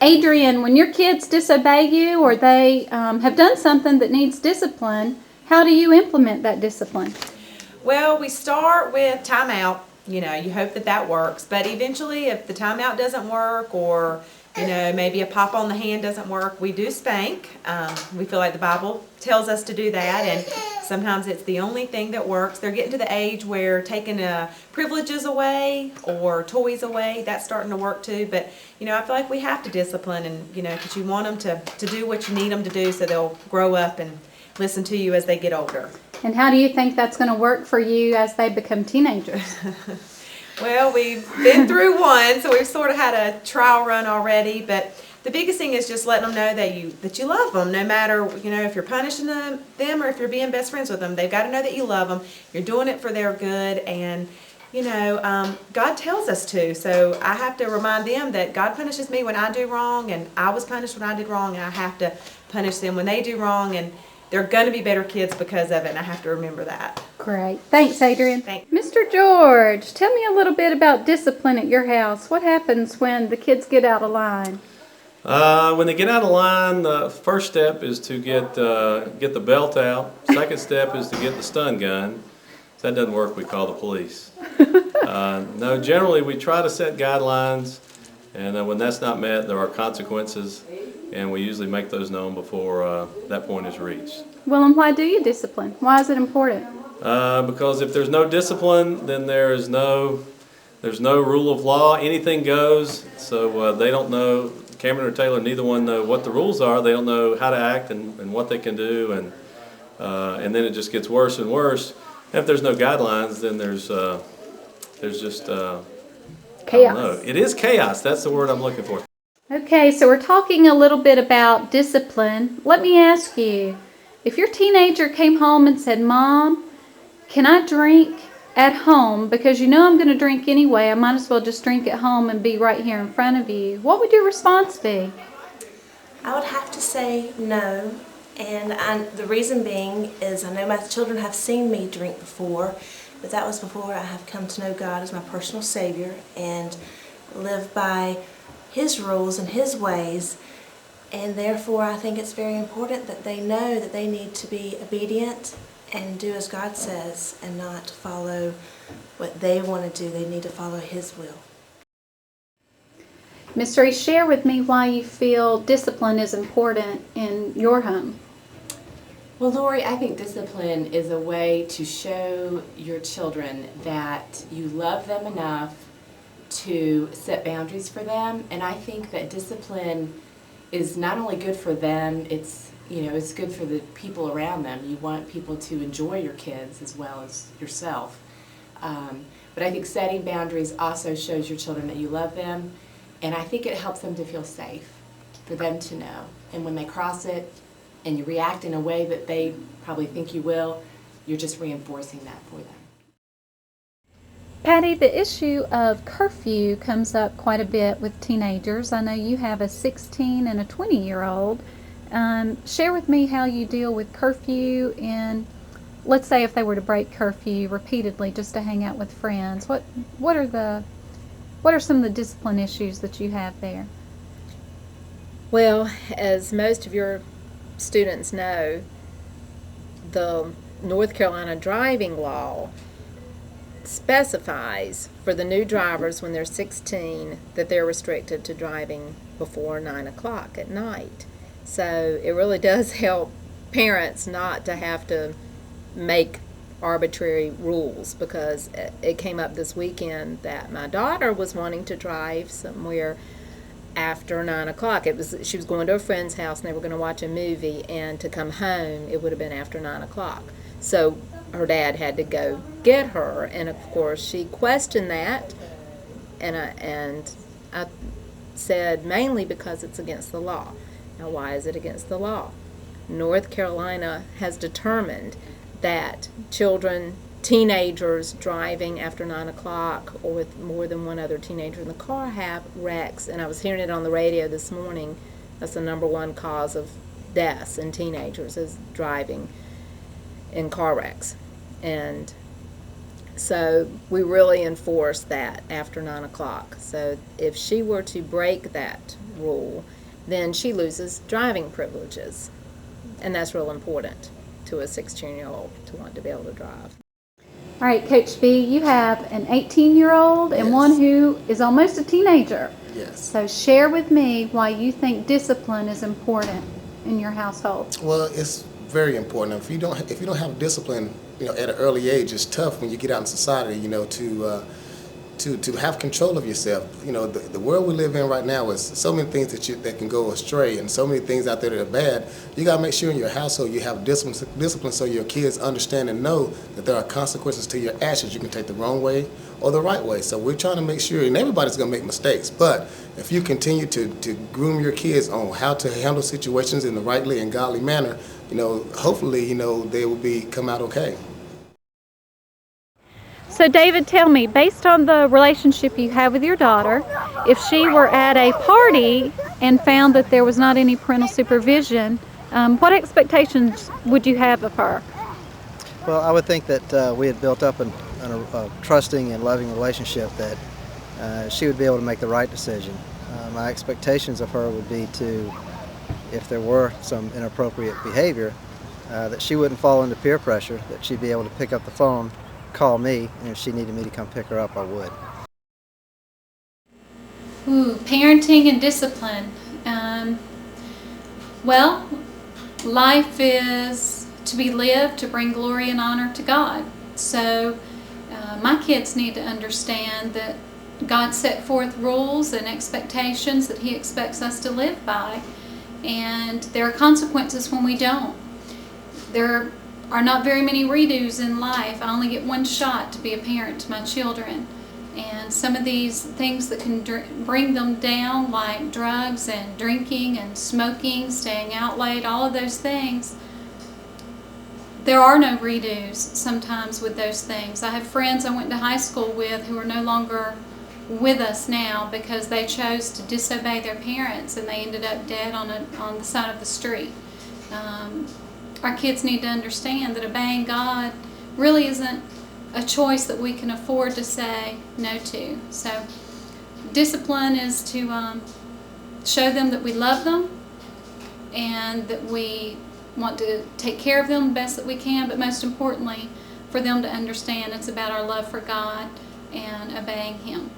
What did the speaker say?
Adrian, when your kids disobey you or they have done something that needs discipline, how do you implement that discipline? Well, we start with timeout. You hope that that works. But eventually, if the timeout doesn't work or, maybe a pop on the hand doesn't work, we do spank. We feel like the Bible tells us to do that. And sometimes it's the only thing that works. They're getting to the age where taking privileges away or toys away, that's starting to work too. But, I feel like we have to discipline and, because you want them to do what you need them to do so they'll grow up and listen to you as they get older. And how do you think that's going to work for you as they become teenagers? Well, we've been through one, so we've sort of had a trial run already. But the biggest thing is just letting them know that you love them, no matter if you're punishing them or if you're being best friends with them. They've got to know that you love them. You're doing it for their good, and God tells us to. So I have to remind them that God punishes me when I do wrong, and I was punished when I did wrong, and I have to punish them when they do wrong, and they're going to be better kids because of it, and I have to remember that. Great. Thanks, Adrian. Thanks. Mr. George, tell me a little bit about discipline at your house. What happens when the kids get out of line? When they get out of line, the first step is to get the belt out. Second step is to get the stun gun. If that doesn't work, we call the police. No, generally we try to set guidelines, and when that's not met, there are consequences, and we usually make those known before that point is reached. Well, and why do you discipline? Why is it important? Because if there's no discipline, then there's no rule of law. Anything goes. So they don't know. Cameron or Taylor, neither one know what the rules are. They don't know how to act and what they can do, and then it just gets worse and worse. And if there's no guidelines, then there's just chaos. I don't know. It is chaos. That's the word I'm looking for. Okay, so we're talking a little bit about discipline. Let me ask you, if your teenager came home and said, "Mom, can I drink at home? Because I'm going to drink anyway. I might as well just drink at home and be right here in front of you." What would your response be? I would have to say no, and the reason being is I know my children have seen me drink before, but that was before I have come to know God as my personal Savior and live by His rules and His ways, and therefore I think it's very important that they know that they need to be obedient and do as God says and not follow what they want to do. They need to follow His will. Ms. Reese, share with me why you feel discipline is important in your home. Well, Lori, I think discipline is a way to show your children that you love them enough to set boundaries for them, and I think that discipline is not only good for them, it's good for the people around them. You want people to enjoy your kids as well as yourself. But I think setting boundaries also shows your children that you love them, and I think it helps them to feel safe, for them to know. And when they cross it and you react in a way that they probably think you will, you're just reinforcing that for them. Patty, the issue of curfew comes up quite a bit with teenagers. I know you have a 16 and a 20-year-old. Share with me how you deal with curfew, and let's say if they were to break curfew repeatedly just to hang out with friends. What are some of the discipline issues that you have there? Well, as most of your students know, the North Carolina driving law specifies for the new drivers when they're 16 that they're restricted to driving before 9 o'clock at night. So it really does help parents not to have to make arbitrary rules, because it came up this weekend that my daughter was wanting to drive somewhere after 9 o'clock. She was going to a friend's house and they were going to watch a movie, and to come home it would have been after 9 o'clock. So her dad had to go get her, and of course she questioned that, and I said mainly because it's against the law. Now, why is it against the law? North Carolina has determined that teenagers driving after 9 o'clock or with more than one other teenager in the car have wrecks, and I was hearing it on the radio this morning. That's the number one cause of deaths in teenagers is driving in car wrecks. And So we really enforce that after 9 o'clock. So if she were to break that rule, then she loses driving privileges. And that's real important to a 16-year-old to want to be able to drive. All right, Coach B, you have an 18-year-old and Yes. one who is almost a teenager. Yes. So share with me why you think discipline is important in your household. Well, it's very important. If you don't have discipline, at an early age, it's tough when you get out in society, to have control of yourself. The world we live in right now is so many things that can go astray, and so many things out there that are bad. You got to make sure in your household you have discipline so your kids understand and know that there are consequences to your actions. You can take the wrong way or the right way. So we're trying to make sure, and everybody's going to make mistakes, but if you continue to groom your kids on how to handle situations in the rightly and godly manner, hopefully, they will come out okay. So David, tell me, based on the relationship you have with your daughter, if she were at a party and found that there was not any parental supervision, what expectations would you have of her? Well, I would think that we had built up a trusting and loving relationship that she would be able to make the right decision. My expectations of her would be if there were some inappropriate behavior, that she wouldn't fall into peer pressure, that she'd be able to pick up the phone, call me, and if she needed me to come pick her up, I would. Ooh, parenting and discipline. Well, life is to be lived to bring glory and honor to God. So my kids need to understand that God set forth rules and expectations that He expects us to live by, and there are consequences when we don't. There are not very many redos in life. I only get one shot to be a parent to my children. And some of these things that can bring them down, like drugs and drinking and smoking, staying out late, all of those things, there are no redos sometimes with those things. I have friends I went to high school with who are no longer with us now because they chose to disobey their parents and they ended up dead on the side of the street. Our kids need to understand that obeying God really isn't a choice that we can afford to say no to. So discipline is to show them that we love them and that we want to take care of them the best that we can, but most importantly, for them to understand it's about our love for God and obeying Him.